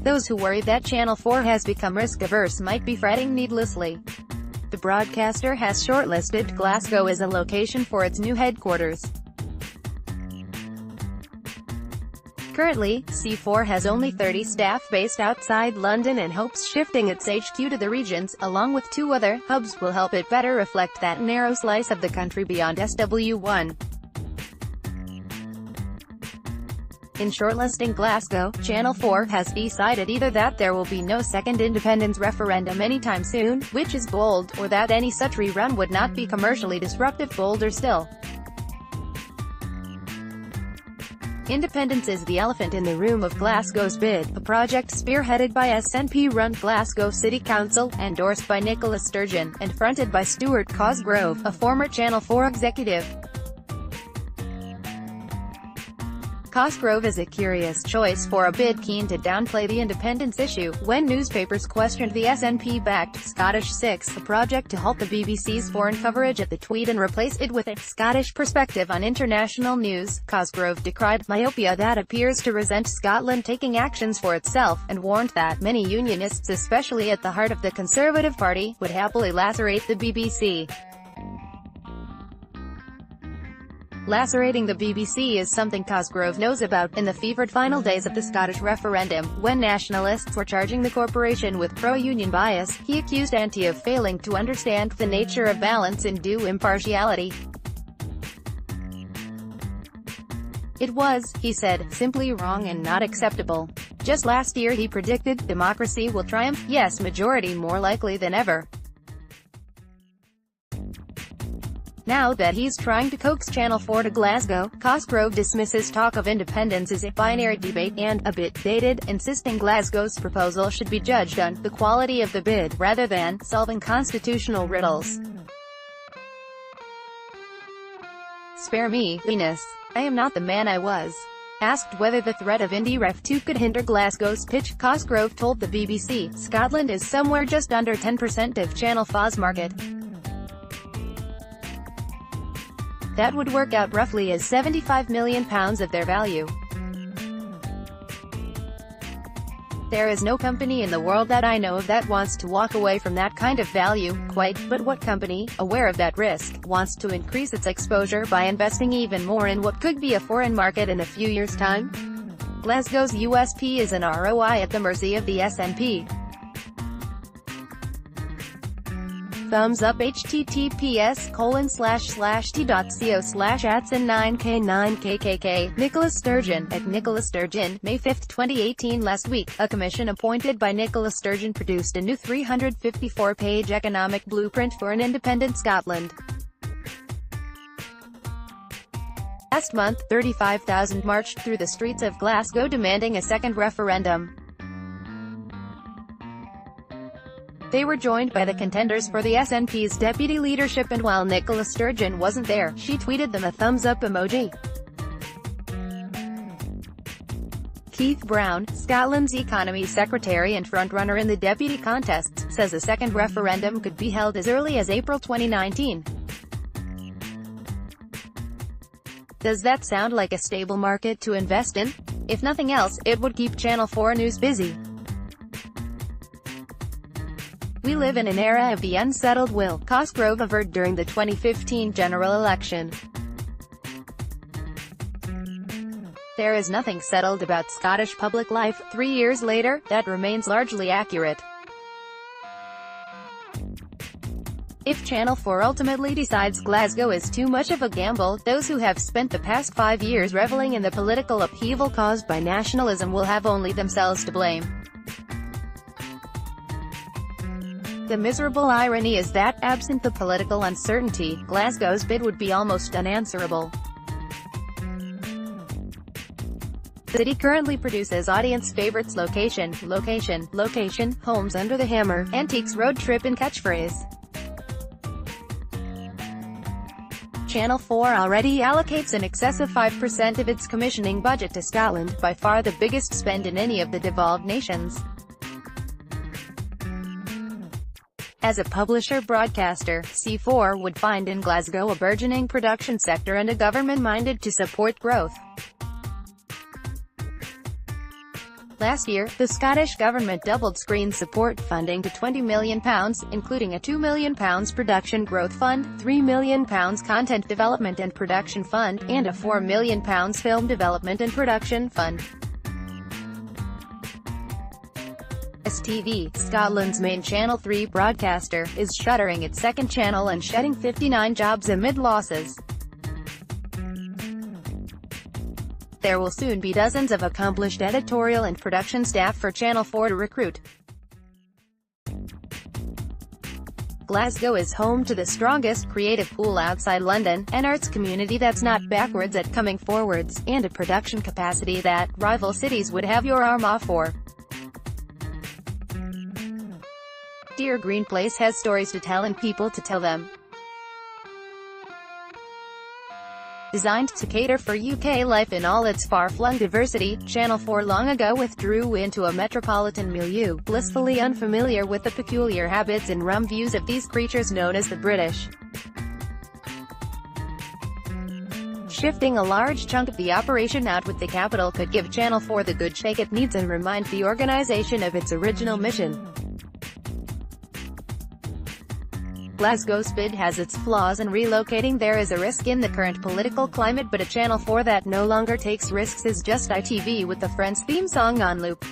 Those who worry that Channel 4 has become risk-averse might be fretting needlessly. The broadcaster has shortlisted Glasgow as a location for its new headquarters. Currently, C4 has only 30 staff based outside London and hopes shifting its HQ to the regions, along with 2 other hubs, will help it better reflect that narrow slice of the country beyond SW1. In shortlisting Glasgow, Channel 4 has decided either that there will be no second independence referendum anytime soon, which is bold, or that any such rerun would not be commercially disruptive, bolder still. Independence is the elephant in the room of Glasgow's bid, a project spearheaded by SNP-run Glasgow City Council, endorsed by Nicola Sturgeon, and fronted by Stuart Cosgrove, a former Channel 4 executive. Cosgrove is a curious choice for a bid keen to downplay the independence issue. When newspapers questioned the SNP-backed Scottish Six, a project to halt the BBC's foreign coverage at the Tweed and replace it with a Scottish perspective on international news, Cosgrove decried myopia that appears to resent Scotland taking actions for itself, and warned that many unionists, especially at the heart of the Conservative Party, would happily lacerate the BBC. Lacerating the BBC is something Cosgrove knows about. In the fevered final days of the Scottish referendum, when nationalists were charging the corporation with pro-union bias, he accused Anti of failing to understand the nature of balance and due impartiality. It was, he said, simply wrong and not acceptable. Just last year he predicted, democracy will triumph, yes, majority more likely than ever. Now that he's trying to coax Channel 4 to Glasgow, Cosgrove dismisses talk of independence as a binary debate and, a bit dated, insisting Glasgow's proposal should be judged on the quality of the bid, rather than solving constitutional riddles. Spare me, Venus. I am not the man I was. Asked whether the threat of Indy Ref 2 could hinder Glasgow's pitch, Cosgrove told the BBC, Scotland is somewhere just under 10% of Channel 4's market. That would work out roughly as £75 million of their value. There is no company in the world that I know of that wants to walk away from that kind of value, quite, but what company, aware of that risk, wants to increase its exposure by investing even more in what could be a foreign market in a few years' time? Glasgow's USP is an ROI at the mercy of the SNP. Thumbs up https://t.co/atson9k9kkk. Nicola Sturgeon, at Nicola Sturgeon, May 5, 2018. Last week, a commission appointed by Nicola Sturgeon produced a new 354-page economic blueprint for an independent Scotland. Last month, 35,000 marched through the streets of Glasgow demanding a second referendum. They were joined by the contenders for the SNP's deputy leadership, and while Nicola Sturgeon wasn't there, she tweeted them a thumbs-up emoji. Keith Brown, Scotland's economy secretary and frontrunner in the deputy contests, says a second referendum could be held as early as April 2019. Does that sound like a stable market to invest in? If nothing else, it would keep Channel 4 News busy. We live in an era of the unsettled will, Cosgrove averred during the 2015 general election. There is nothing settled about Scottish public life. 3 years later, that remains largely accurate. If Channel 4 ultimately decides Glasgow is too much of a gamble, those who have spent the past 5 years reveling in the political upheaval caused by nationalism will have only themselves to blame. The miserable irony is that, absent the political uncertainty, Glasgow's bid would be almost unanswerable. The city currently produces audience favorites location, homes under the hammer, antiques road trip and catchphrase. Channel 4 already allocates in excess of 5% of its commissioning budget to Scotland, by far the biggest spend in any of the devolved nations. As a publisher-broadcaster, C4 would find in Glasgow a burgeoning production sector and a government minded to support growth. Last year, the Scottish Government doubled screen support funding to £20 million, including a £2 million production growth fund, £3 million content development and production fund, and a £4 million film development and production fund. STV, Scotland's main Channel 3 broadcaster, is shuttering its second channel and shedding 59 jobs amid losses. There will soon be dozens of accomplished editorial and production staff for Channel 4 to recruit. Glasgow is home to the strongest creative pool outside London, an arts community that's not backwards at coming forwards, and a production capacity that rival cities would have your arm off for. Dear Green Place has stories to tell and people to tell them. Designed to cater for UK life in all its far-flung diversity, Channel 4 long ago withdrew into a metropolitan milieu, blissfully unfamiliar with the peculiar habits and rum views of these creatures known as the British. Shifting a large chunk of the operation out with the capital could give Channel 4 the good shake it needs and remind the organisation of its original mission. Glasgow's bid has its flaws and relocating there is a risk in the current political climate, but a Channel 4 that no longer takes risks is just ITV with the Friends theme song on loop.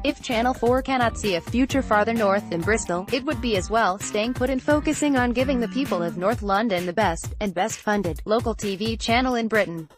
If Channel 4 cannot see a future farther north than Bristol, it would be as well staying put and focusing on giving the people of North London the best, and best funded, local TV channel in Britain.